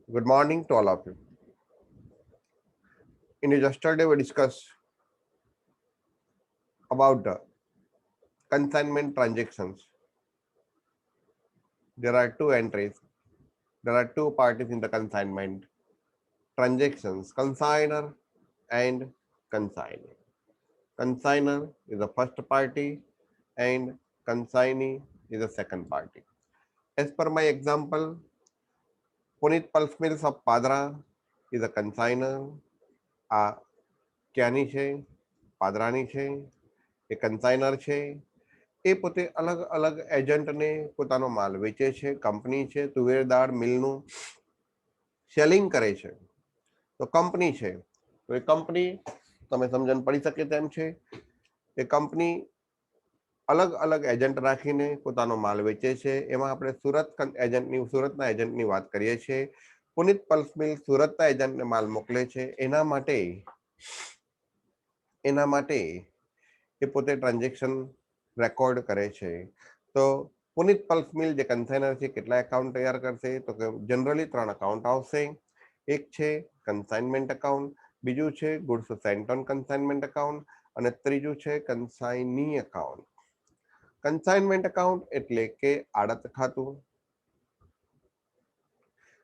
Good morning to all of you. In yesterday, we discussed about the consignment transactions. There are two entries. There are two parties in the consignment transactions: consigner and consignee. Consigner is the first party, and consignee is the second party. As per my example, Punit Pulse Mills of Padra is a consigner. આ ક્યાંની છે? પાદરાની છે. એ કન્સાઇનર છે. એ પોતે અલગ અલગ એજન્ટને પોતાનો માલ વેચે છે. કંપની છે, તુવેર દાળ મિલનું સેલિંગ કરે છે. તો કંપની છે, તો એ કંપની તમે સમજણ પડી શકે તેમ છે. એ કંપની અલગ અલગ એજન્ટ રાખીને પોતાનો માલ વેચે છે. એમાં આપણે સુરતના એજન્ટની વાત કરીએ છીએ. પુનિત પલ્સ મિલ સુરતના એજન્ટને માલ મોકલે છે. એના માટે એ પોતે ટ્રાન્ઝેક્શન રેકોર્ડ કરે છે. તો પુનિત પલ્સ મિલ જે કન્સાઇનર છે, કેટલા એકાઉન્ટ તૈયાર કરશે? તો કે જનરલી 3 એકાઉન્ટ આવશે. એક છે કન્સાઇનમેન્ટ એકાઉન્ટ, બીજું છે goods sent on consignment account, અને ત્રીજું છે કન્સાઇની એકાઉન્ટ. કન્સાઇનમેન્ટ એકાઉન્ટ એટલે કે આડત ખાતું,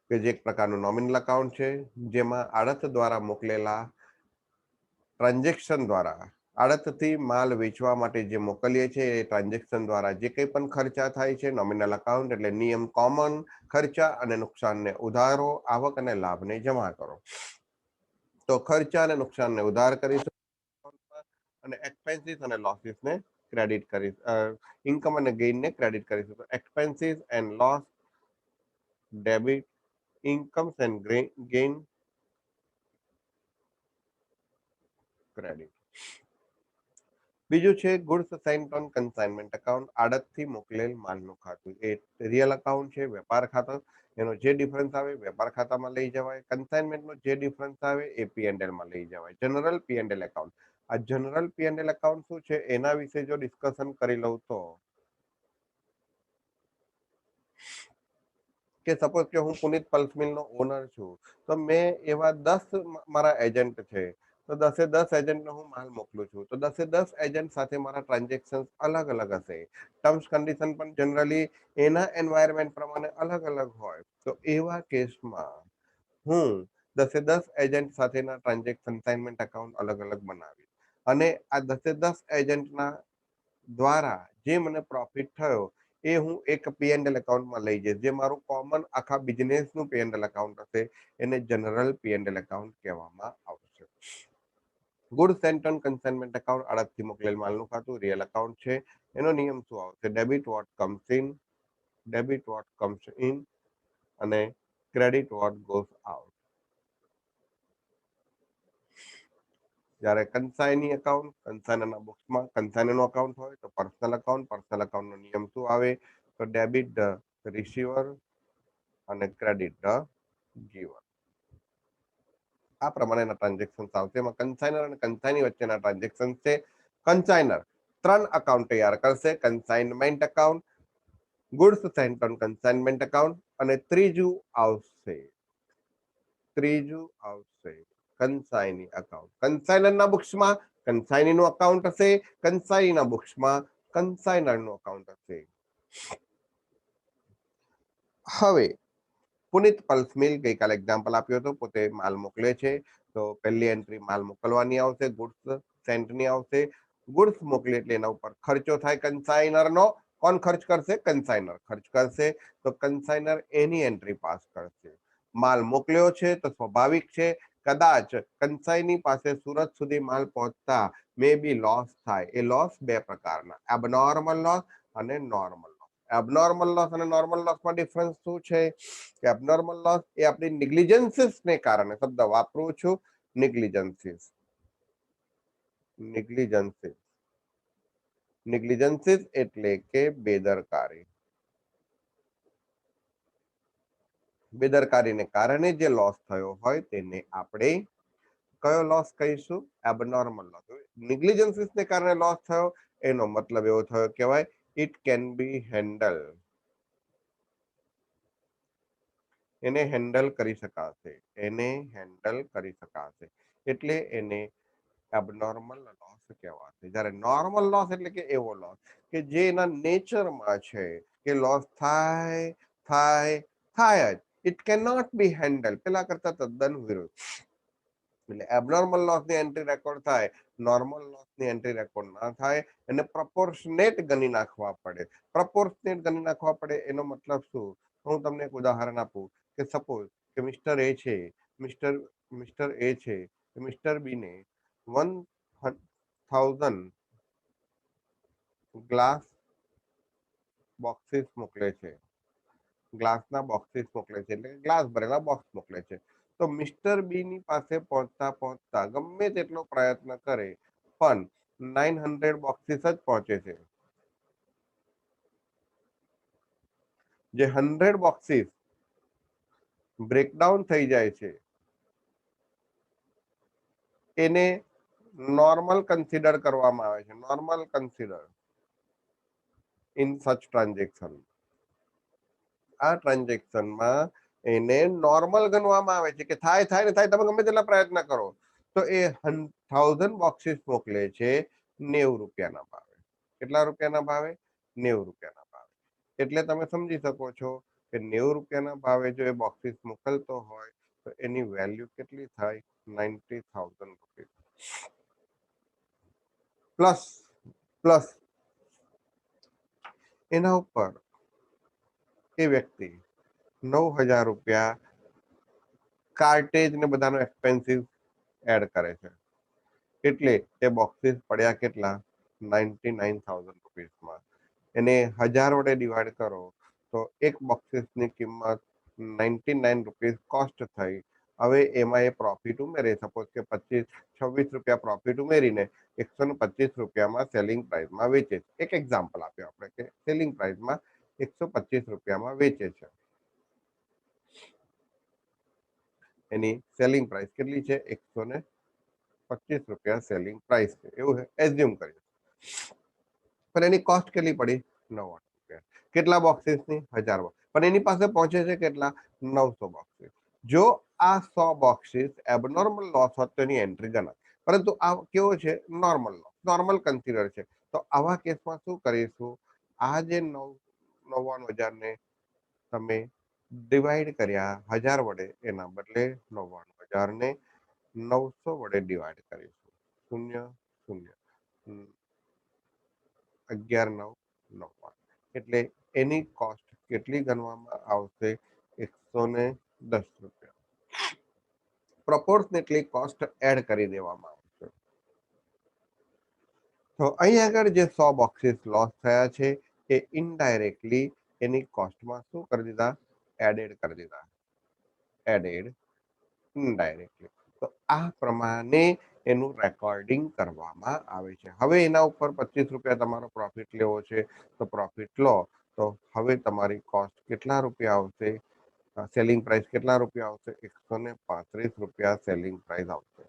કે જે એક પ્રકારનું નોમિનલ એકાઉન્ટ છે, જેમાં આડત દ્વારા મોકલેલા ટ્રાન્ઝેક્શન દ્વારા આડતથી માલ વેચવા માટે જે મોકલીએ છીએ એ ટ્રાન્ઝેક્શન દ્વારા જે કંઈ પણ ખર્ચા થાય છે, નોમિનલ એકાઉન્ટ એટલે નિયમ કોમન, ખર્ચા અને નુકસાનને ઉધારો, આવક અને લાભને જમા કરો. તો ખર્ચા અને નુકસાનને ઉધાર કરીશું અને એક્સપેન્સીસ અને લોસીસને ક્રેડિટ કરીશ. ઇન્કમ અને ગેઇનને ક્રેડિટ કરીશું. તો expenses and loss debit, incomes and gain credit. બીજું છે goods sent on consignment account, આડતથી મોકલેલ માલનું ખાતું. એ રિયલ એકાઉન્ટ છે, વેપાર ખાતું. એનો જે ડિફરન્સ આવે વેપાર ખાતામાં લઈ જવાય. કન્સાઇનમેન્ટનો જે ડિફરન્સ આવે એ P&L માં લઈ જવાય. General P&L account. આ જનરલ P&L એકાઉન્ટ શું છે એના વિશે જો ડિસ્કશન કરી લઉં તો કે સપોઝ કે હું પુનિત પલ્સ મિલનો ઓનર છું, તો મેં એવા 10 મારા એજન્ટ છે. તો 10 એજન્ટને હું માલ મોકલું છું. તો 10 એજન્ટ સાથે મારા ટ્રાન્ઝેક્શન અલગ અલગ હશે. ટર્મ્સ કન્ડિશન પણ જનરલી એના એન્વાયરમેન્ટ પ્રમાણે અલગ અલગ હોય. તો એવા કેસમાં હું 10 એજન્ટ સાથેના ટ્રાન્ઝેક્શન કન્સાઇનમેન્ટ એકાઉન્ટ અલગ અલગ બનાવી અને આ 10 એજન્ટના દ્વારા જે મને પ્રોફિટ થયો એ હું એક P&L એકાઉન્ટમાં લઈ જઈશ, જે મારું કોમન આખા બિઝનેસનું P&L એકાઉન્ટ હશે. એને જનરલ P&L એકાઉન્ટ કહેવામાં આવશે. Good sent on consignment account, આડતથી મોકલેલ માલનું ખાતું, રિયલ એકાઉન્ટ છે. એનો નિયમ શું આવશે? ડેબિટ વોટ કમ્સ ઇન અને ક્રેડિટ વોટ ગોઝ આઉટ. જ્યારે કન્સાઇની એકાઉન્ટ, કન્સાઇનરના બુક્સમાં કન્સાઇનરનો એકાઉન્ટ હોય તો પર્સનલ એકાઉન્ટનો નિયમ શું આવે? તો ડેબિટ ધ રિસીવર અને ક્રેડિટ ધ ગીવર. આ પ્રમાણેના ટ્રાન્ઝેક્શન આવશે. એમાં કન્સાઇનર અને કન્સાઇની વચ્ચેના ટ્રાન્ઝેક્શન છે. કન્સાઇનર 3 એકાઉન્ટ તૈયાર કરશે: consignment account, goods sent on consignment account, અને ત્રીજું આવશે કન્સાઇની એકાઉન્ટ. કન્સાઇનરના બુક્સમાં કન્સાઇનીનું એકાઉન્ટ હશે, કન્સાઇનીના બુક્સમાં કન્સાઇનરનું એકાઉન્ટ હશે. હવે પુનિત પલ્સ મિલ ગઈકાલે એક્ઝામ્પલ આપ્યો હતો, પોતે માલ મોકલે છે. તો પહેલી એન્ટ્રી માલ મોકલવાની આવશે, ગુડ્સ સેન્ટની આવશે. ગુડ્સ મોકલે એટલે એના ઉપર ખર્ચો થાય કન્સાઇનરનો. કોણ ખર્ચ કરશે? કન્સાઇનર ખર્ચ કરશે. તો કન્સાઇનર એની એન્ટ્રી પાસ કરશે. માલ મોકલ્યો છે તો સ્વાભાવિક છે કદાચ કન્સાઈની પાસે સુરત સુધી માલ પહોંચતા મે બી લોસ થાય. એ લોસ બે પ્રકારના: એબનોર્મલ લોસ અને નોર્મલ લોસ. એબનોર્મલ લોસ અને નોર્મલ લોસમાં ડિફરન્સ શું છે? કે એબનોર્મલ લોસ એ આપણી નેગ્લિજન્સીસ ને કારણે, શબ્દ વાપરું છું, નેગ્લિજન્સીસ એટલે કે બેદરકારીને કારણે જે લોસ થયો હોય તેને આપણે કયો લોસ કહીશું? Abnormal loss. નેગ્લિજન્સીસ ને કારણે લોસ થયો એનો મતલબ એવો થયો કહેવાય ઇટ કેન બી હેન્ડલ. એને હેન્ડલ કરી શકાશે, એને હેન્ડલ કરી શકાશે, એટલે એને એબનોર્મલ લોસ કહેવાશે. જ્યારે નોર્મલ લોસ એટલે કે એવો લોસ કે જે એના નેચરમાં છે કે લોસ થાય થાય થાય જ, it can not be handle, પેલા કરતા તદ્દન વિરુદ્ધ. એટલે એબનોર્મલ લોસ ની એન્ટ્રી રેકોર્ડ થાય, નોર્મલ લોસ ની એન્ટ્રી રેકોર્ડ ના થાય, એને પ્રપોર્શનેટ ગણી નાખવા પડે. પ્રપોર્શનેટ ગણી નાખવા પડે એનો મતલબ શું? હું તમને એક ઉદાહરણ આપું કે સપોઝ કે મિસ્ટર એ છે, મિસ્ટર મિસ્ટર એ છે, મિસ્ટર બી ને 1000 ગ્લાસ બોક્સીસ મોકલે છે, ગ્લાસના બોક્સીસ મોકલે છે, એટલે ગ્લાસ ભરેલા બોક્સ મોકલે છે. તો મિસ્ટર બી ની પાસે પહોંચતા પહોંચતા ગમે તેટલો પ્રયત્ન કરે પણ 900 બોક્સીસ જ પહોંચે છે. જે 100 બોક્સીસ બ્રેકડાઉન થઈ જાય છે એને નોર્મલ કન્સિડર કરવામાં આવે છે, normal consider in such transaction. આ ટ્રાન્ઝેક્શનમાં એને નોર્મલ ગણવામાં આવે છે કે થાય થાય ને થાય, તમે ગમે તેટલા પ્રયત્ન કરો. તો એ 1000 બોક્સીસ મોકલે છે 90 રૂપિયાના ભાવે. કેટલા રૂપિયાના ભાવે? 90 રૂપિયાના ભાવે. એટલે તમે સમજી શકો છો કે 90 રૂપિયાના ભાવે જો એ બોક્સીસ મોકલતો હોય તો એની વેલ્યુ કેટલી થાય? 90,000 રૂપીસ. પ્લસ પ્લસ એના ઉપર એ વ્યક્તિ 9000 રૂપિયા કાર્ટેજ ને બધાનો એક્સપેન્સિવ એડ કરે છે. એટલે તે બોક્સીસ પડ્યા કેટલા? 99,000 રૂપીસમાં. એને 1000 વડે ડિવાઈડ કરો તો એક બોક્સીસની કિંમત 99 રૂપીસ કોસ્ટ થઈ. હવે એમાં એ પ્રોફિટ ઉમેરે, સપોઝ કે 26 રૂપિયા પ્રોફિટ ઉમેરીને 125 રૂપિયામાં સેલિંગ પ્રાઇસમાં વેચે. એક એક્ઝામ્પલ આપ્યો આપણે કે સેલિંગ પ્રાઇસમાં 125 રૂપિયામાં વેચે છે. એની સેલિંગ પ્રાઇસ કેટલી છે? 125 રૂપિયા સેલિંગ પ્રાઇસ છે, એવું એઝ્યુમ કરીએ. પણ એની કોસ્ટ કેટલી પડી? 99 રૂપિયા. કેટલા બોક્સીસની? 1000 બોક્સ. પણ એની પાસે પહોંચે છે કેટલા? 900 બોક્સીસ. જો આ 100 બોક્સીસ એબનોર્મલ લોસ હોત તો એની એન્ટ્રી ગણાત. પરંતુ આ કેવો છે? નોર્મલ લોસ, નોર્મલ કન્સિડર છે. તો આવા કેસમાં શું કરીશું? આ જે 99,000 ને તમે ડિવાઈડ કર્યા 1000 વડે, એના બદલે 99,000 ને 900 વડે ડિવાઈડ કરીશું. 0 0 11,999. એટલે એની કોસ્ટ કેટલી ગણવામાં આવશે? 110 રૂપિયા. પ્રોપોર્શનેટલી કોસ્ટ એડ કરી દેવામાં આવશે. તો અહીં આગળ જે 100 બોક્સીસ લોસ થયા છે એ ઇનડાયરેક્ટલી એની કોસ્ટમાં શું કરી દીધા? એડેડ કરી દીધા. Added indirectly. તો આ પ્રમાણે એનું રેકોર્ડિંગ કરવામાં આવે છે. હવે એના ઉપર 25 રૂપિયા તમારો પ્રોફિટ લેવો છે તો પ્રોફિટ લો. તો હવે તમારી કોસ્ટ કેટલા રૂપિયા આવશે? સેલિંગ પ્રાઇસ કેટલા રૂપિયા આવશે? 135 રૂપિયા સેલિંગ પ્રાઇસ આવશે.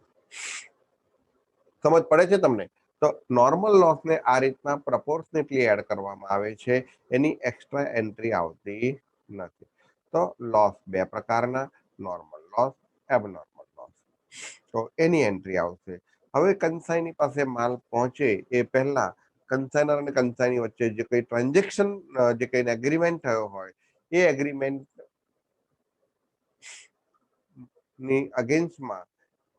સમજ પડે છે તમને? તો નોર્મલ લોસને આ રીતના પ્રપોર્શનેટલી એડ કરવામાં આવે છે, એની એક્સ્ટ્રા એન્ટ્રી આવતી નથી. તો લોસ બે પ્રકારના, નોર્મલ લોસ, એબનોર્મલ લોસ. તો એની એન્ટ્રી આવશે. હવે કન્સાઈની પાસે માલ પહોંચે એ પહેલા કન્સાઇનર અને કન્સાઈની વચ્ચે જે કઈ ટ્રાન્ઝેક્શન, જે કઈ એગ્રીમેન્ટ થયો હોય એ એગ્રીમેન્ટ ની અગેન્સ્ટમાં,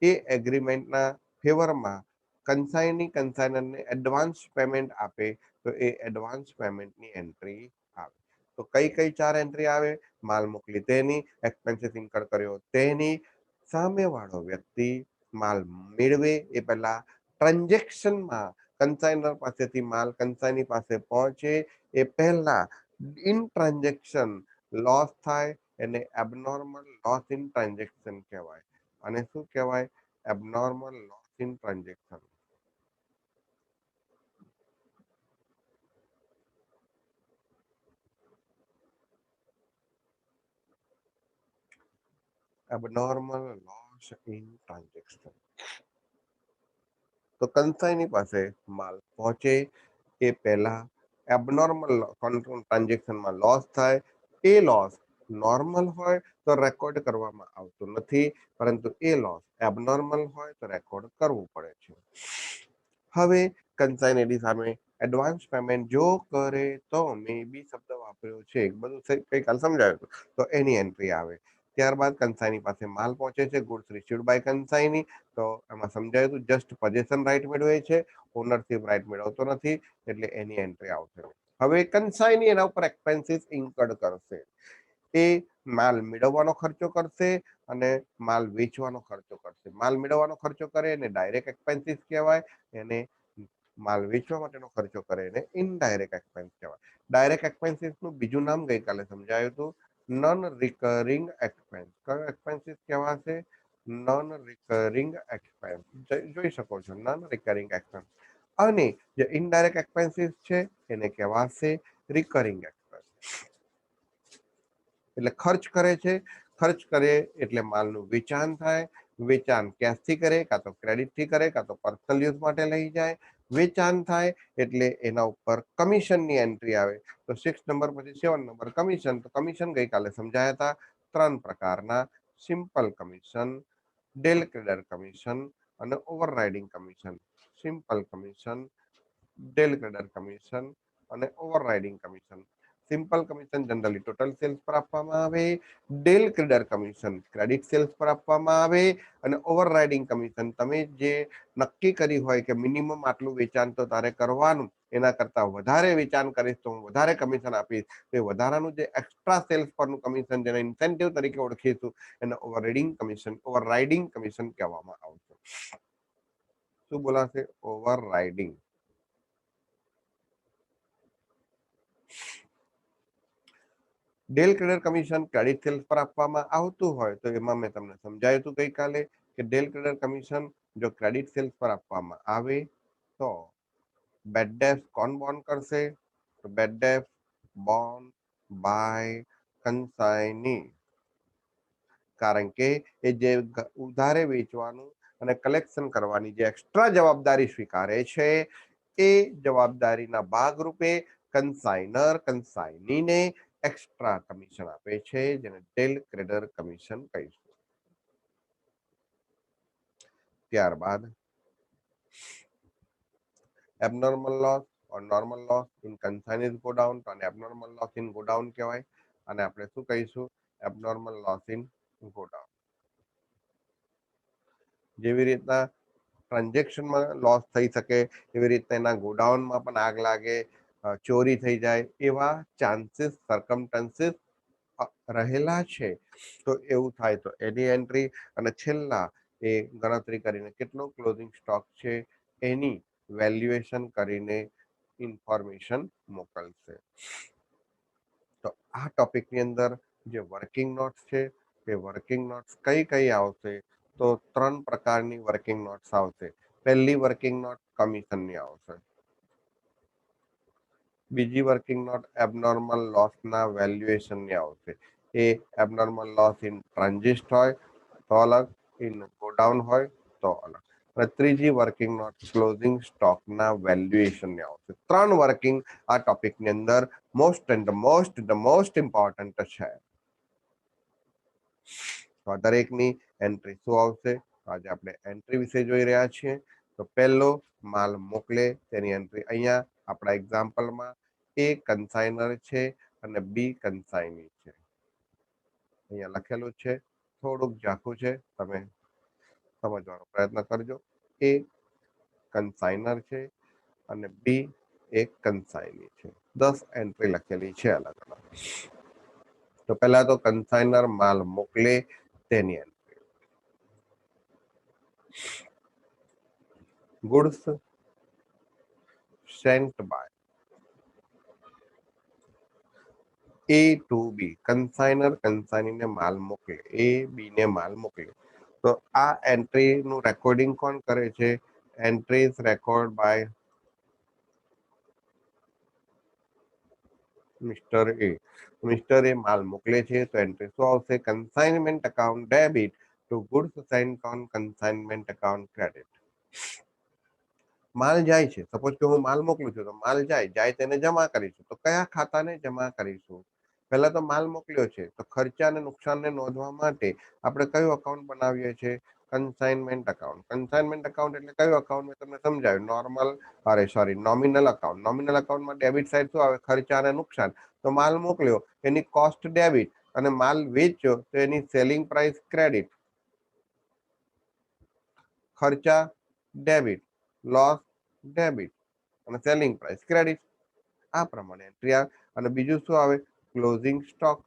એ એગ્રીમેન્ટના ફેવરમાં કન્સાઈની કન્સાઇનરને એડવાન્સ પેમેન્ટ આપે તો એ એડવાન્સ પેમેન્ટની એન્ટ્રી આવે. તો કઈ કઈ 4 એન્ટ્રી આવે? માલ મોકલી તેની, એક્સપેન્સીસ ઇન્કર કર્યો તેની, સામેવાળો વ્યક્તિ માલ મેળવે એ પહેલા ટ્રાન્ઝેક્શનમાં કન્સાઇનર પાસેથી માલ કન્સાઈની પાસે પહોંચે એ પહેલા ઇન ટ્રાન્ઝેક્શન લોસ થાય, એને એબનોર્મલ લોસ ઇન ટ્રાન્ઝેક્શન કહેવાય. અને શું કહેવાય? Abnormal loss in transaction. Abnormal loss in transaction. તો કન્સાઈની પાસે માલ પહોંચે એ પહેલા એબનોર્મલ ટ્રાન્ઝેક્શનમાં લોસ થાય, એ લોસ નોર્મલ હોય તો રેકોર્ડ કરવામાં આવતું નથી, પરંતુ એ લોસ એબનોર્મલ હોય તો રેકોર્ડ કરવું પડે છે. હવે કન્સાઇનરી સામે એડવાન્સ પેમેન્ટ જો કરે તો મે બી શબ્દ વાપર્યો છે, બધું ગઈકાલ સમજાવ્યું હતું, તો એની એન્ટ્રી આવે. ત્યારબાદ કન્સાઈની પાસે માલ પહોંચે છે, ગુડ્સ રિસીવ્ડ બાય કન્સાઈની, તો એમાં સમજાયું હતું જસ્ટ પોઝેશન રાઇટ મેળવે છે, ઓનરશિપ રાઇટ મેળવતો નથી, એટલે એની એન્ટ્રી આવશે. હવે કન્સાઈની એના ઉપર એક્સપેન્સીસ ઇન્કર્ડ કરશે. એ માલ મેળવવાનો ખર્ચો કરશે અને માલ વેચવાનો ખર્ચો કરશે. માલ મેળવવાનો ખર્ચો કરે એને ડાયરેક્ટ એક્સપેન્સીસ કહેવાય, એને માલ વેચવા માટેનો ખર્ચો કરે એને ઇનડાયરેક્ટ એક્સપેન્સ કહેવાય. ડાયરેક્ટ એક્સપેન્સીસ નું બીજું નામ ગઈકાલે સમજાયું હતું, નોન રિકરિંગ એક્સપેન્સ. કયો એક્સપેન્સીસ કહેવાશે? Non recurring expense. જોઈ શકો છો, નોન રિકરિંગ એક્સપેન્સ. અને જે ઇનડાયરેક્ટ એક્સપેન્સીસ છે એને કહેવાશે રિકરિંગ એક્સપેન્સ. એટલે ખર્ચ કરે છે, ખર્ચ કરે એટલે માલનું વેચાણ થાય, વેચાણ કેશથી કરે, કાં તો ક્રેડિટથી કરે, કાં તો પર્સનલ યુઝ માટે લઈ જાય. વેચાણ થાય એટલે એના ઉપર કમિશનની એન્ટ્રી આવે. તો 6 નંબર પછી 7 નંબર કમિશન. તો કમિશન ગઈકાલે સમજાયા હતા, 3 પ્રકારના: simple commission, del credere commission અને overriding commission. Simple commission, del credere commission અને overriding commission. Simple commission generally total sales પર આપવામાં આવે, del credere commission credit sales પર આપવામાં આવે, અને ઓવરરાઇડિંગ કમિશન તમે જે નક્કી કરી હોય કે મિનિમમ આટલું વેચાણ તો તારે કરવાનું, એના કરતા વધારે વેચાણ કરીશ તો હું વધારે કમિશન આપીશ, તો વધારાનું જે એક્સ્ટ્રા સેલ્સ પરનું કમિશન, જેને ઇન્સેન્ટિવ તરીકે ઓળખીશું, એને ઓવરરાઇડિંગ કમિશન કહેવામાં આવશે. શું બોલાશે? Overriding. Del credere commission credit sales પર આપવામાં આવતું હોય તો એમાં મેં તમને સમજાયું હતું ગઈકાલે કે ડેલ ક્રેડર કમિશન જો ક્રેડિટ સેલ્સ પર આપવામાં આવે તો બેડ ડેપ્ટ કોણ બોન્ડ કરશે? તો બેડ ડેપ્ટ બોન્ડ બાય કન્સાઇની. કારણ કે એ જે ઉધારે વેચવાનું અને કલેક્શન કરવાની જે એક્સ્ટ્રા જવાબદારી સ્વીકારે છે, એ જવાબદારીના ભાગરૂપે કન્સાઇનીને એક્સ્ટ્રા કમિશન આપે છે, જેને ડેલ ક્રેડર કમિશન કહીશું. ત્યારબાદ abnormal loss or normal loss in consignees godown, તો આને abnormal loss in godown કહેવાય. અને આપણે શું કહીશું? Abnormal loss in godown. જેવી રીતના ટ્રાન્ઝેક્શનમાં લોસ થઈ શકે, એવી રીતના એના ગોડાઉનમાં પણ આગ લાગે, ચોરી થઈ જાય, એવા ચાન્સીસ સરકમસ્ટન્સીસ રહેલા છે. તો એવું થાય તો એની એન્ટ્રી, અને છેલ્લા એ ગણતરી કરીને કેટલો ક્લોઝિંગ સ્ટોક છે એની વેલ્યુએશન કરીને ઇન્ફોર્મેશન મોકલશે. તો આ ટોપિકની અંદર જે વર્કિંગ નોટ્સ છે, તે વર્કિંગ નોટ્સ કઈ કઈ આવશે? તો 3 પ્રકારની વર્કિંગ નોટ્સ આવશે. પહેલી વર્કિંગ નોટ કમિશનની આવશે. બીજી વર્કિંગ નોટ એબનોર્મલ લોસના વેલ્યુએશનની આવશે. એ એબનોર્મલ લોસ ઇન ટ્રાન્ઝિટ હોય તો અલગ, ઇન ગોડાઉન હોય તો અલગ. અને ત્રીજી વર્કિંગ નોટ ક્લોઝિંગ સ્ટોકના વેલ્યુએશનની આવશે. 3 વર્કિંગ આ ટોપિકની અંદર મોસ્ટ ઇમ્પોર્ટન્ટ છે. તો આ દરેકની એન્ટ્રી શું આવશે? આજે આપણે એન્ટ્રી વિશે જોઈ રહ્યા છીએ. તો પહેલો માલ મોકલે તેની એન્ટ્રી અહીંયા આપણા એક્ઝામ્પલમાં એ કન્સાઇનર છે અને બી કન્સાઇની છે. અહીંયા લખેલું છે, થોડુંક ઝાંખું છે, તમે સમજવાનો પ્રયત્ન કરજો. એ કન્સાઇનર છે અને બી એક કન્સાઇની છે. 10 એન્ટ્રી લખેલી છે અલગ અલગ. તો પહેલા તો કન્સાઇનર માલ મોકલે તેની entry. Goods sent by A to B. Consignor કન્સાઇનીને માલ મોકલે, એ બી ને માલ મોકલે. તો આ એન્ટ્રી નું રેકોર્ડિંગ કોણ કરે છે? Entries record by mister A. Mister A માલ મોકલે છે તો એન્ટ્રી શું આવશે? Consignment account debit to goods sent on consignment account credit. માલ જાય છે, સપોઝ કે હું માલ મોકલું છું તો માલ જાય તેને જમા કરીશું, તો કયા ખાતાને જમા કરીશું? પહેલા તો માલ મોકલ્યો છે તો ખર્ચા અને નુકસાનને નોંધવા માટે આપણે કયું અકાઉન્ટ બનાવીએ છીએ? Consignment account. કન્સાઇનમેન્ટ અકાઉન્ટ એટલે કયું અકાઉન્ટ? મેં તમને સમજાવ્યું. Nominal account. નોમિનલ અકાઉન્ટમાં ડેબિટ સાઈડ શું આવે? ખર્ચા અને નુકસાન. તો માલ મોકલ્યો એની કોસ્ટ ડેબિટ અને માલ વેચ્યો તો એની સેલિંગ પ્રાઇસ ક્રેડિટ. ખર્ચા ડેબિટ, લોસ ડેબિટ અને સેલિંગ પ્રાઇસ ક્રેડિટ. આ પ્રમાણે એન્ટ્રી આવે. અને બીજું શું આવે? Closing stock.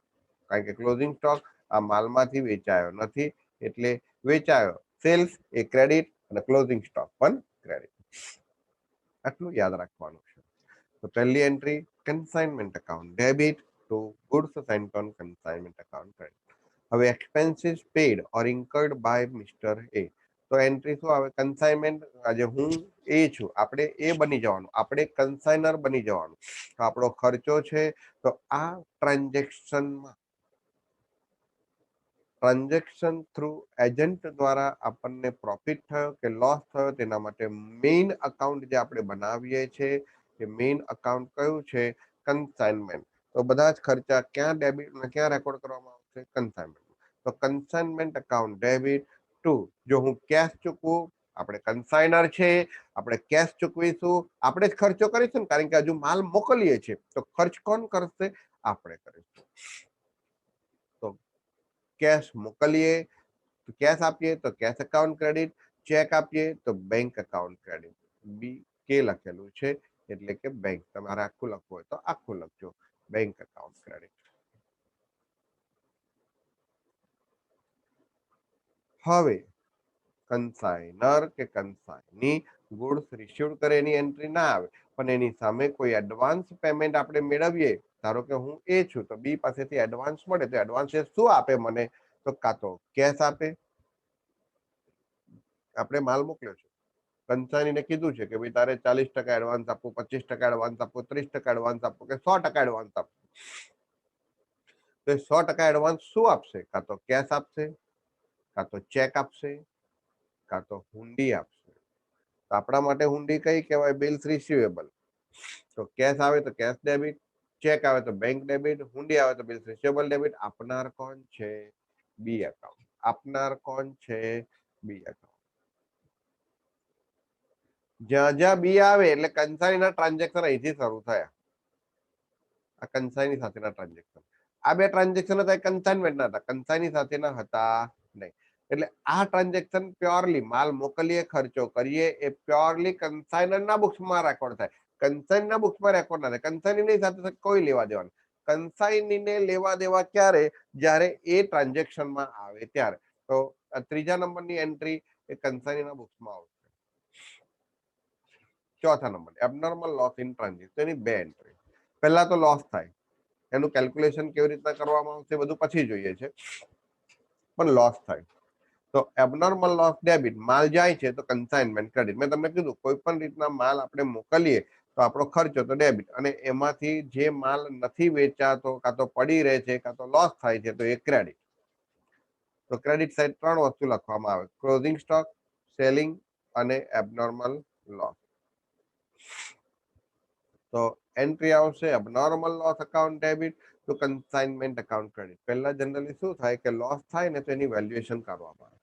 કારણ કે ક્લોઝિંગ સ્ટોક આ માલમાંથી વેચાયો નથી એટલે વેચાયો. સેલ્સ એ ક્રેડિટ અને ક્લોઝિંગ સ્ટોક પણ ક્રેડિટ. આટલું યાદ રાખવાનું છે. તો પહેલી entry consignment account debit to goods sent on consignment account credit. હવે expenses paid or incurred by mister A. તો એન્ટ્રી શું આવે? કન્સાઇનમેન્ટ. આજે હું એ છું, આપણે એ બની જવાનું, આપણે કન્સાઇનર બની જવાનું. તો આપણો ખર્ચો છે. તો આ ટ્રાન્ઝેક્શન થ્રુ એજન્ટ દ્વારા આપણને પ્રોફિટ થયો કે લોસ થયો તેના માટે મેઇન અકાઉન્ટ જે આપણે બનાવીએ છીએ એ મેઇન અકાઉન્ટ કયું છે? કન્સાઇનમેન્ટ. તો બધા જ ખર્ચા ક્યાં ડેબિટ અને ક્યાં રેકોર્ડ કરવામાં આવશે? કન્સાઇનમેન્ટ. તો કન્સાઇનમેન્ટ અકાઉન્ટ ડેબિટ ટુ. જો હું કેશ ચૂકવું, આપણે કન્સાઇનર છે, આપણે કેશ ચૂકવીશું, આપણે જ ખર્ચો કરીશું ને, કારણ કે હજુ માલ મોકલીએ છીએ તો ખર્ચ કોણ કરશે? આપણે કરીશું. તો કેશ મોકલીએ તો કેશ આપીએ તો કેશ એકાઉન્ટ ક્રેડિટ, ચેક આપીએ તો બેંક એકાઉન્ટ ક્રેડિટ. બી કે લખેલું છે એટલે કે બેંક. તમારે આખું લખવું હોય તો આખું લખજો, બેંક એકાઉન્ટ ક્રેડિટ. હવે કન્સાઇનર કે કન્સાઇની ગુડ્સ રિસીવ્ડ કરે એની એન્ટ્રી ના આવે, પણ એની સામે કોઈ એડવાન્સ પેમેન્ટ આપણે મેળવીએ. ધારો કે હું એ છું તો બી પાસેથી એડવાન્સ મળે તો એડવાન્સ શું આપે મને? તો કાં તો કેશ આપે. આપણે માલ મોકલ્યો છે, કંસારીને કીધું છે કે ભાઈ તારે 40% એડવાન્સ આપવું, 25% એડવાન્સ આપવું, 30% એડવાન્સ આપવું કે 100% એડવાન્સ આપવું. તો 100% એડવાન્સ શું આપશે? કાં તો કેશ આપશે, કાં તો ચેક આપશે, કાં તો હુંડી આપશે. તો આપણા માટે હુંડી કઈ કહેવાય? Bills receivable. તો કેશ આવે તો કેશ ડેબિટ, ચેક આવે તો બેંક ડેબિટ, હુંડી આવે તો બિલ્સ રિસીવેબલ ડેબિટ. આપનાર કોણ છે? બી એકાઉન્ટ. આપનાર કોણ છે? બી એકાઉન્ટ. જ્યાં જ્યાં બી આવે એટલે કંસાઈના ટ્રાન્ઝેક્શન અહીંથી શરૂ થયા. આ કંસાઈની સાથેના ટ્રાન્ઝેક્શન. આ બે ટ્રાન્ઝેક્શન હતા, કન્સાઇનમેન્ટના હતા, કંસાઈની સાથેના હતા નહીં. એટલે આ ટ્રાન્ઝેક્શન પ્યોરલી માલ મોકલીએ, ખર્ચો કરીએ એ પ્યોરલી કન્સાઇનરના બુક્સમાં રેકોર્ડ થાય. કન્સાઇનના બુક્સમાં રેકોર્ડ ના થાય. કન્સાઇનની સાથે કોઈ લેવા દેવા નહીં. કન્સાઇનીને લેવા દેવા ક્યારે? જ્યારે એ ટ્રાન્ઝેક્શનમાં આવે ત્યારે. તો ત્રીજા નંબરની એન્ટ્રી એ કન્સાઇનીના બુક્સમાં આવશે. ચોથા નંબર એબનોર્મલ લોસ ઇન ટ્રાન્ઝિટ. એની બે એન્ટ્રી. પહેલા તો લોસ થાય, એનું કેલ્ક્યુલેશન કેવી રીતના કરવામાં આવશે બધું પછી જોઈએ છે, પણ લોસ થાય તો એબનોર્મલ લોસ ડેબિટ. માલ જાય છે તો કન્સાઇનમેન્ટ ક્રેડિટ. મેં તમને કીધું કોઈ પણ રીતના માલ આપણે મોકલીએ તો આપણો ખર્ચો તો ડેબિટ, અને એમાંથી જે માલ નથી વેચાતો, કાં તો પડી રહે છે, કાં તો લોસ થાય છે તો એ ક્રેડિટ. તો ક્રેડિટ સાઈડ 3 વસ્તુ લખવામાં આવે: ક્લોઝિંગ સ્ટોક, સેલિંગ અને એબનોર્મલ લોસ. તો એન્ટ્રી આવશે abnormal loss account debit to consignment account credit. પહેલા જનરલી શું થાય કે લોસ થાય ને તો એની વેલ્યુએશન કરવામાં આવે,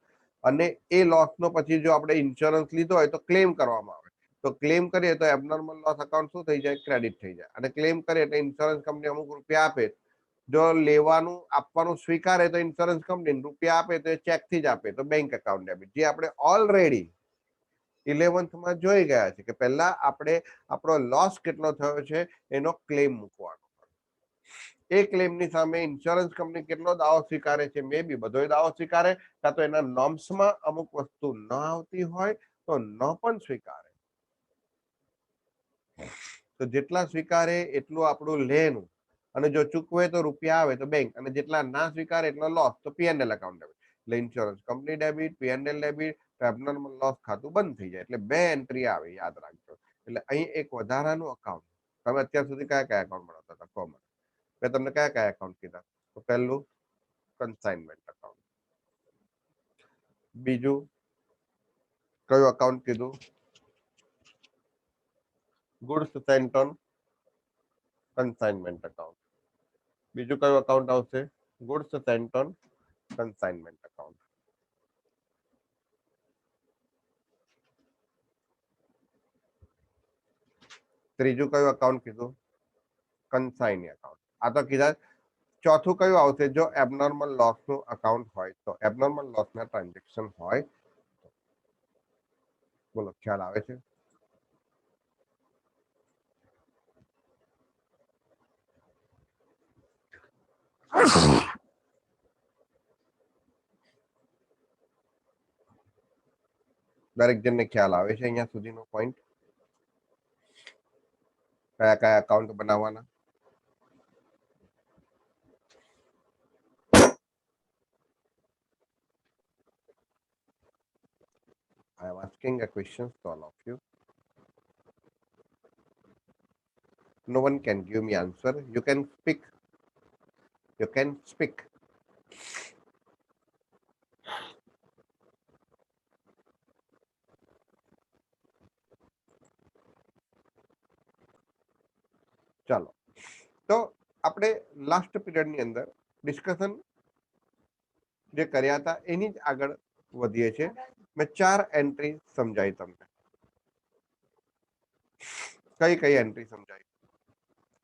અને એ લોસનો પછી જો આપણે ઇન્સ્યોરન્સ લીધો હોય તો ક્લેમ કરવામાં આવે. તો ક્લેમ કરીએ તો એબનોર્મલ લોસ અકાઉન્ટ શું થઈ જાય? ક્રેડિટ થઈ જાય. અને ક્લેમ કરીએ એટલે ઇન્સ્યોરન્સ કંપની અમુક રૂપિયા આપે. જો લેવાનું આપવાનું સ્વીકારે તો ઇન્સ્યોરન્સ કંપની રૂપિયા આપે તો એ ચેક થી જ આપે, તો બેંક એકાઉન્ટ ડેબિટ. જે આપણે ઓલરેડી 11th જોઈ ગયા છે કે પહેલા આપણે આપણો લોસ કેટલો થયો છે એનો ક્લેમ મૂકવાનો. એ ક્લેમની સામે ઇન્સ્યોરન્સ કંપની કેટલો દાવો સ્વીકારે છે? મે બી બધો દાવો સ્વીકારે, કાં તો એના નોર્મ્સમાં અમુક વસ્તુ ન આવતી હોય તો ન પણ સ્વીકારે. તો જેટલા સ્વીકારે એટલું આપણું લેનું, અને જો ચૂકવે તો રૂપિયા આવે તો બેંક, અને જેટલા ના સ્વીકારે એટલો લોસ તો પીએનએલ એકાઉન્ટ ડેબિટ. એટલે insurance company debit, P&L debit, abnormal loss ખાતું બંધ થઈ જાય. એટલે બે એન્ટ્રી આવે, યાદ રાખજો. એટલે અહીં એક વધારાનું અકાઉન્ટ. તમે અત્યાર સુધી કયા કયા એકાઉન્ટ બનાવતા હતા? કોમન મેં તમને કયા કયા એકાઉન્ટ કીધા? તો પહેલું કન્સાઇનમેન્ટ અકાઉન્ટ, બીજું કયું અકાઉન્ટ કીધું? Goods sent on consignment account. બીજું કયું અકાઉન્ટ આવશે? Goods sent on consignment account. ત્રીજું કયું અકાઉન્ટ કીધું? Consignee account. આ તો કીધા. ચોથું કયું આવશે? જો એબનોર્મલ લોસ નું અકાઉન્ટ હોય તો, એબનોર્મલ લોસ ના ટ્રાન્ઝેક્શન હોય. બોલો, ખ્યાલ આવે છે? દરેક જણને ખ્યાલ આવે છે અહીંયા સુધીનો પોઈન્ટ? કયા કયા અકાઉન્ટ બનાવવાના? I am asking a question to all of you. No one can give me answer. You can speak. You can speak. ચાલો, તો આપણે લાસ્ટ પીરિયડની અંદર ડિસ્કશન જે કર્યા હતા એની જ આગળ વધીએ છીએ. મેં 4 એન્ટ્રી સમજાવી તમને. કઈ કઈ એન્ટ્રી સમજાવી?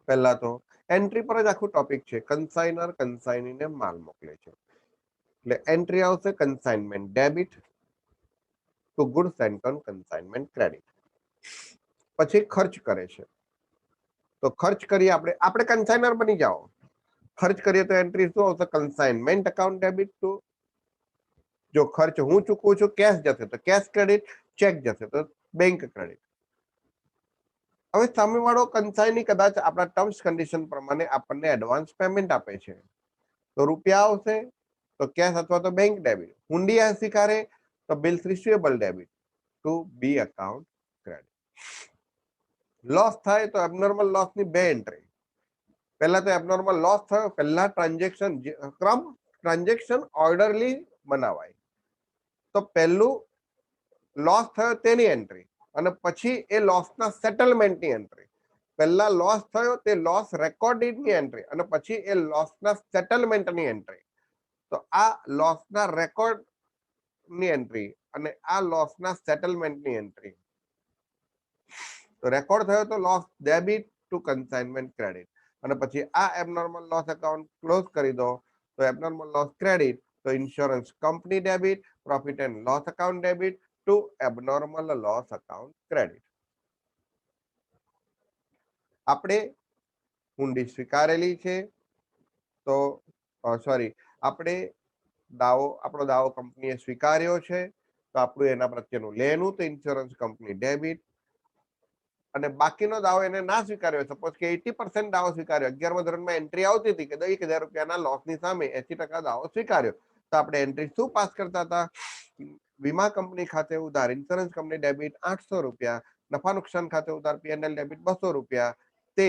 પહેલા તો એન્ટ્રી પર જ આખું ટોપિક છે. કન્સાઇનર કન્સાઇનીને માલ મોકલે છે એટલે એન્ટ્રી આવશે consignment debit to goods sent on consignment credit. પછી ખર્ચ કરે છે તો ખર્ચ કરીએ આપણે કન્સાઇનર બની જાઓ. ખર્ચ કરીએ તો એન્ટ્રી શું આવશે? Consignment account debit two. જો ખર્ચ હું ચૂકવું છું કેશ જશે તો કેશ ક્રેડિટ, ચેક જશે તો બેંક ક્રેડિટ. હવે સામેવાળો કન્સાઇની કદાચ આપણા ટર્મ્સ કન્ડિશન પ્રમાણે આપણને એડવાન્સ પેમેન્ટ આપે છે તો રૂપિયા આવશે તો કેશ અથવા તો બેંક ડેબિટ. હુંડી સ્વીકારે તો bills receivable debit to B account credit. Loss થાય તો એબનોર્મલ લોસ ની 2 એન્ટ્રી. પહેલા તો એબનોર્મલ લોસ થયો, પહેલા ટ્રાન્ઝેક્શન ક્રમ ટ્રાન્ઝેક્શન ઓર્ડરલી બનાવાય. તો પહેલું લોસ થયો તેની એન્ટ્રી અને પછી એ લોસના સેટલમેન્ટની એન્ટ્રી. પહેલા લોસ થયો તે લોસ રેકોર્ડિંગની એન્ટ્રી અને પછી એ લોસના સેટલમેન્ટની એન્ટ્રી. તો આ લોસના રેકોર્ડની એન્ટ્રી અને આ લોસના સેટલમેન્ટની એન્ટ્રી. તો રેકોર્ડ થયો તો loss debit to consignment credit અને પછી આ એબનોર્મલ લોસ એકાઉન્ટ ક્લોઝ કરી દો તો એબનોર્મલ લોસ ક્રેડિટ તો insurance company debit, profit and loss account debit to abnormal loss account credit. આપણે હુંડી સ્વીકારેલી છે તો સોરી આપણે આપણો દાવો કંપનીએ સ્વીકાર્યો છે તો આપણું એના પ્રત્યેનું લેનું તો ઇન્સ્યોરન્સ કંપની ડેબિટ. અને બાકીનો દાવો એને ના સ્વીકાર્યો, સપોઝ કે 80% દાવો સ્વીકાર્યો, 11મા ધોરણમાં એન્ટ્રી આવતી હતી કે 1000 રૂપિયાના લોસની સામે 80% દાવો સ્વીકાર્યો તો આપણે એન્ટ્રી શું પાસ કરતા હતા? વીમા કંપની ખાતે ઉધાર ઇન્સ્યોરન્સ કંપની ડેબિટ 800 રૂપિયા, નફા નુકસાન ખાતે ઉધાર પીએનએલ ડેબિટ 200 રૂપિયા તે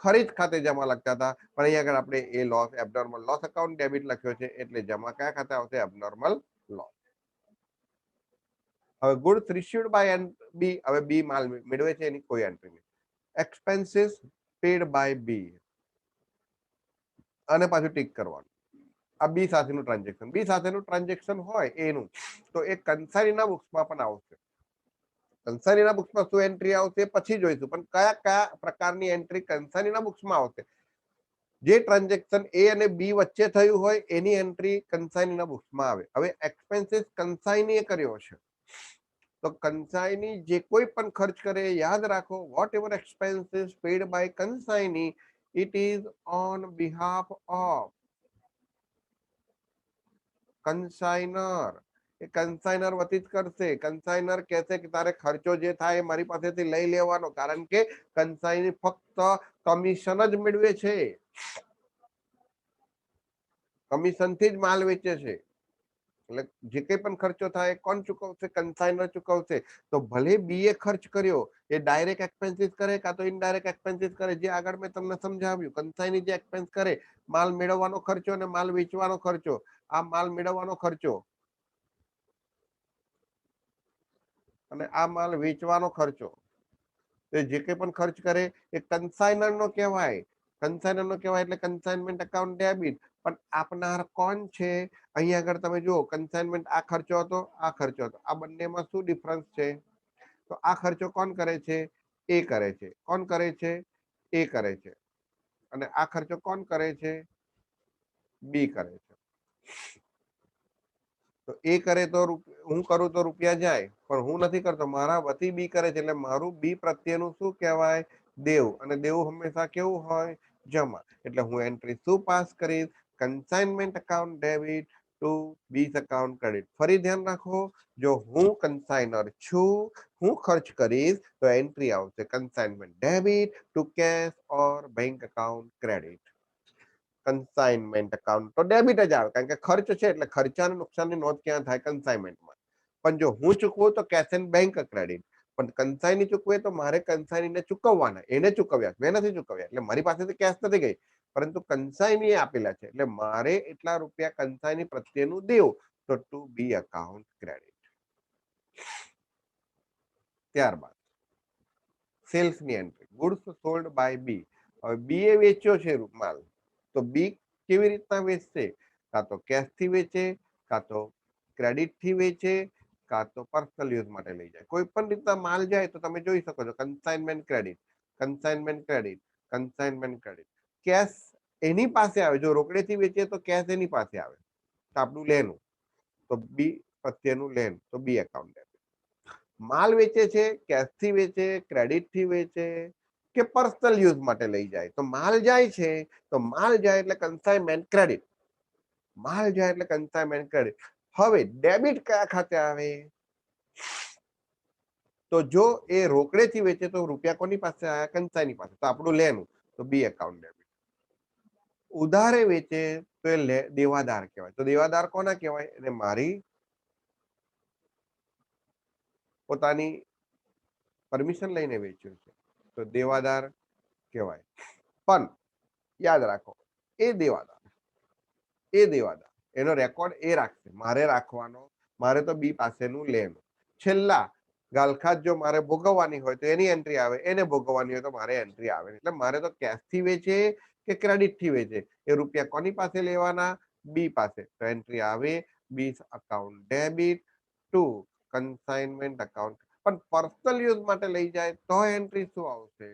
ખરીદ ખાતે જમા લખતા હતા. પણ અહીંયા આગળ આપણે એ loss abnormal loss account debit લખ્યો છે એટલે જમા કયા ખાતે આવશે? Abnormal loss. હવે ગુડ્સ રિસીવ્ડ બાય બી. હવે બી માલ મેળવે છે એની કોઈ એન્ટ્રી નહીં. એક્સપેન્સીસ પેડ બાય બી અને પાછું ટીક કરવાનું. આ બી સાથેનું ટ્રાન્ઝેક્શન. બી સાથેનું ટ્રાન્ઝેક્શન હોય એનું તો એ કન્સાઇનીના બુક્સમાં પણ આવશે. કન્સાઇનીના બુક્સમાં શું એન્ટ્રી આવશે પછી જોઈશું, પણ કયા કયા પ્રકારની એન્ટ્રી કન્સાઇનીના બુક્સમાં આવશે? જે ટ્રાન્ઝેક્શન એ અને બી વચ્ચે થયું હોય એની એન્ટ્રી કન્સાઇનીના બુક્સમાં આવે. હવે એક્સપેન્સીસ કન્સાઇનીએ કર્યો છે તો કન્સાઇની જે કોઈ પણ ખર્ચ કરે યાદ રાખો whatever expenses paid by consignee it is on behalf of consignor. એ કન્સાઇનર વતી જ કરશે. કન્સાઇનર કહેશે કે તારે ખર્ચો જે થાય મારી પાસેથી લઈ લેવાનો, કારણ કે કન્સાઇની ફક્ત કમિશન જ મેળવે છે, કમિશનથી જ માલ વેચે છે. એટલે જે કંઈ પણ ખર્ચો થાય કોણ ચૂકવશે? કન્સાઇનર ચૂકવશે. તો ભલે બી એ ખર્ચ કર્યો એ ડાયરેક્ટ એક્સપેન્સીસ કરે કાં તો ઇનડાયરેક્ટ એક્સપેન્સીસ કરે, જે આગળ મેં તમને સમજાવ્યું. કન્સાઇની જે એક્સપેન્સ કરે માલ મેળવવાનો ખર્ચો અને માલ વેચવાનો ખર્ચો, આ માલ મેળવવાનો ખર્ચો અને આ માલ વેચવાનો ખર્ચો, તો જે કંઈ પણ ખર્ચ કરે એ કન્સાઇનર નો કહેવાય. કન્સાઇનર નો કહેવાય એટલે કન્સાઇનમેન્ટ અકાઉન્ટ ડેબિટ. પણ આપનાર કોણ છે? અહીંયા આગળ તમે જુઓ કન્સાઇનમેન્ટ આ ખર્ચો હતો, આ ખર્ચો હતો, આ બંનેમાં શું ડિફરન્સ છે? તો આ ખર્ચો કોણ કરે છે? એ કરે છે. કોણ કરે છે? એ કરે છે. અને આ ખર્ચો કોણ કરે છે? બી કરે છે. તો એ કરે તો હું કરું તો રૂપિયા જાય, પણ હું નથી કરતો, મારા વતી બી કરે છે, એટલે મારું બી પ્રત્યેનું શું કહેવાય? દેવ. અને દેવું હંમેશા કેવું હોય? જમા. એટલે હું એન્ટ્રી શું પાસ કરીશ? Consignment account debit to B's account credit. ફરી ધ્યાન રાખો, જો હું કન્સાઇનર છું, હું ખર્ચ કરીશ તો એન્ટ્રી આવશે consignment debit to cash or bank account credit. Consignment account તો ડેબિટ જ આવે, કારણ કે ખર્ચ છે એટલે ખર્ચાનું નુકસાનની નોંધ ક્યાં થાય? કન્સાઇનમેન્ટમાં. પણ જો હું ચૂકવું તો કેશ એન્ડ બેંક ક્રેડિટ. પણ કન્સાઇની ચૂકવે તો મારે કન્સાઇનીને ચૂકવવાના, એને ચૂકવ્યા, મેં નથી ચૂકવ્યા, એટલે મારી પાસેથી કેશ નથી ગઈ, પરંતુ કન્સાઇની આપેલા છે, એટલે મારે એટલા રૂપિયા કન્સાઇની પ્રત્યેનું દેવું, તો ટુ બી અકાઉન્ટ ક્રેડિટ. ત્યારબાદ સેલ્સની entry, goods sold by B. હવે બી એ વેચ્યો છે માલ, તો બી કેવી રીતના વેચશે? કાં તો કેશ થી વેચે, કાં તો ક્રેડિટ થી વેચે, કાં તો પર્સનલ યુઝ માટે લઈ જાય. કોઈ પણ રીતના માલ જાય તો તમે જોઈ શકો છો consignment credit, consignment credit, consignment credit. Cash એની પાસે આવે, જો રોકડેથી વેચે તો કેશ એની પાસે આવે, તો આપણું લેનું, તો બી પ્રત્યેનું લેન, તો બી એકાઉન્ટ. માલ વેચે છે, કેશ થી વેચે, ક્રેડિટ થી વેચે કે પર્સનલ યુઝ માટે લઈ જાય, તો માલ જાય છે, તો માલ જાય એટલે કન્સાઇનમેન્ટ ક્રેડિટ. માલ જાય એટલે કન્સાઇનમેન્ટ ક્રેડિટ. હવે ડેબિટ કયા ખાતે આવે? તો જો એ રોકડેથી વેચે તો રૂપિયા કોની પાસે આવ્યા? કન્સાઇની પાસે, તો આપણું લેનું, તો બી એકાઉન્ટ ડેબિટ. ઉધારે વેચે તો એ દેવાદાર કહેવાય. તો દેવાદાર કોના કહેવાય? એટલે મારી પોતાની પરમિશન લઈને વેચ્યું છે, તો દેવાદાર કહેવાય. પણ યાદ રાખો, એ દેવાદાર, એ દેવાદાર, એનો રેકોર્ડ એ રાખશે, મારે રાખવાનો, મારે તો બી પાસેનું લેનું. છેલ્લા ગાલખાત જો મારે ભોગવવાની હોય તો એની એન્ટ્રી આવે, એને ભોગવવાની હોય તો મારે એન્ટ્રી આવે. એટલે મારે તો કેશ થી વેચે કે ક્રેડિટ થી વેચે, એ રૂપિયા કોની પાસે લેવાના? બી પાસે. તો એન્ટ્રી આવે B account debit to consignment account. પણ પર્સનલ યુઝ માટે લઈ જાય તો એન્ટ્રી શું આવશે?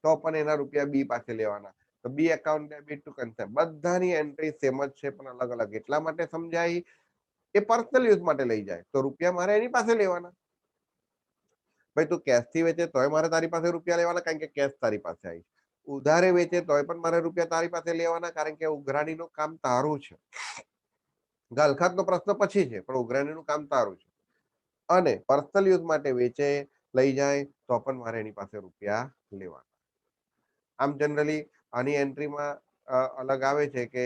તો પણ એના રૂપિયા બી પાસે લેવાના, તો બી એકાઉન્ટ ડેબિટ ટુ કન્સાઇન. બધાની એન્ટ્રી સેમ જ છે, પણ અલગ અલગ એટલા માટે સમજાય, એ પર્સનલ યુઝ માટે લઈ જાય તો રૂપિયા મારે એની પાસે લેવાના. ભાઈ તું કેશ થી વેચે તોય મારે તારી પાસે રૂપિયા લેવાના, કારણ કે કેશ તારી પાસે આવી. ઉધારે વેચે તોય પણ મારે રૂપિયા તારી પાસે લેવાના, કારણ કે ઉઘરાણીનું કામ તારું છે. ગાલખાતનો પ્રશ્ન પછી છે, પણ ઉઘરાણીનું કામ તારું છે. અને પર્સનલ યુઝ માટે વેચે, લઈ જાય તો પણ મારે એની પાસે રૂપિયા લેવાના. આમ જનરલી આની એન્ટ્રીમાં અલગ આવે છે કે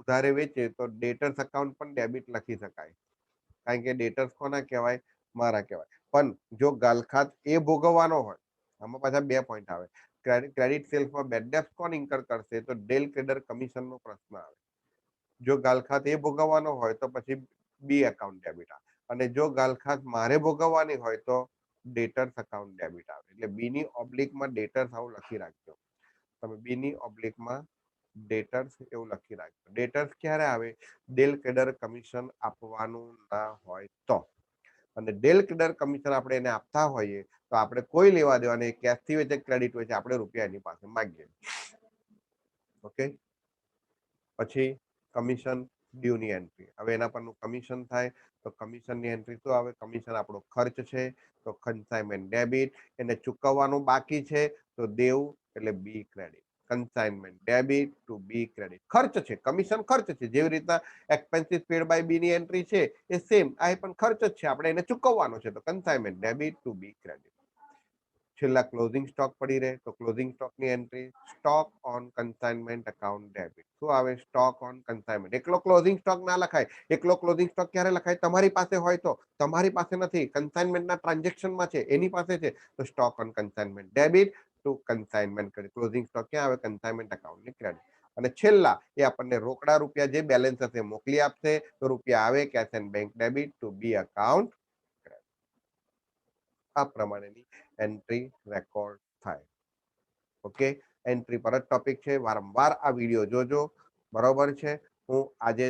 ઉધારે વેચે તો ડેટર્સ અકાઉન્ટ પણ ડેબિટ લખી શકાય, કારણ કે ડેટર્સ કોના કહેવાય? મારા કહેવાય. પણ જો ગાલખાત એ ભોગવવાનો હોય, આમાં પાછા 2 પોઈન્ટ આવે. ક્રેડિટ સેલ્સમાં બેડ ડેપ્ટ કોણ ઇન્કર કરશે? તો ડેલ ટ્રેડર કમિશનનો પ્રશ્ન આવે. જો ગાલખાત એ ભોગવવાનો હોય તો પછી બી એકાઉન્ટ ડેબિટ આવે. અને જો ગાલખાત મારે ભોગવવાની હોય તો ડેટર્સ અકાઉન્ટ ડેબિટ આવે. એટલે બી ની ઓબ્લિકમાં ડેટર્સ આવું લખી રાખજો. તમે બી ની ઓબ્લિકમાં ડેટર્સ એવું લખી રાખજો. ડેટર્સ ક્યારે આવે? ડેલ ટ્રેડર કમિશન આપવાનું ના હોય તો. અને ડેલ ટ્રેડર કમિશન આપણે એને આપતા હોઈએ તો આપણે કોઈ લેવા દેવા નહીં, કેશ થી વેચે ક્રેડિટ વેચે, આપણે રૂપિયા એની પાસે માંગીએ. ઓકે. પછી કમિશન ડ્યુ ની એન્ટ્રી. હવે એના પરનું કમિશન થાય તો કમિશનની એન્ટ્રી શું આવે? કમિશન આપણો ખર્ચ છે, તો કન્સાઇનમેન્ટ ડેબિટ. એને ચૂકવવાનું બાકી છે તો દેવું, એટલે B credit. Consignment debit to B credit. ખર્ચ છે, કમિશન ખર્ચ છે, જેવી રીતના એક્સપેન્સિસ પેડ બાય બી ની એન્ટ્રી છે એ સેમ, આ પણ ખર્ચ જ છે, આપણે એને ચૂકવવાનો છે, તો consignment debit to B credit. છેલ્લા ક્લોઝિંગ સ્ટોક પડી રહે તો ક્લોઝિંગ સ્ટોકની entry stock on consignment account debit. શું આવે? Stock on consignment. એકલો ક્લોઝિંગ સ્ટોક ના લખાય. એકલો ક્લોઝિંગ સ્ટોક ક્યારે લખાય? તમારી પાસે હોય તો. તમારી પાસે નથી, કન્સાઇનમેન્ટના ટ્રાન્ઝેક્શનમાં છે, એની પાસે છે, તો stock on consignment debit to consignment credit. Closing stock ક્યાં આવે? કન્સાઇનમેન્ટ અકાઉન્ટની ક્રેડિટ. અને છેલ્લા એ આપણને રોકડા રૂપિયા જે બેલેન્સ હશે મોકલી આપશે, તો રૂપિયા આવે cash and bank debit to B account. આ પ્રમાણેની એન્ટ્રી રેકોર્ડ થાય. ઓકે. એન્ટ્રી પર જ ટોપિક છે. વારંવાર આ વિડીયો જોજો, બરોબર છે. હું આજે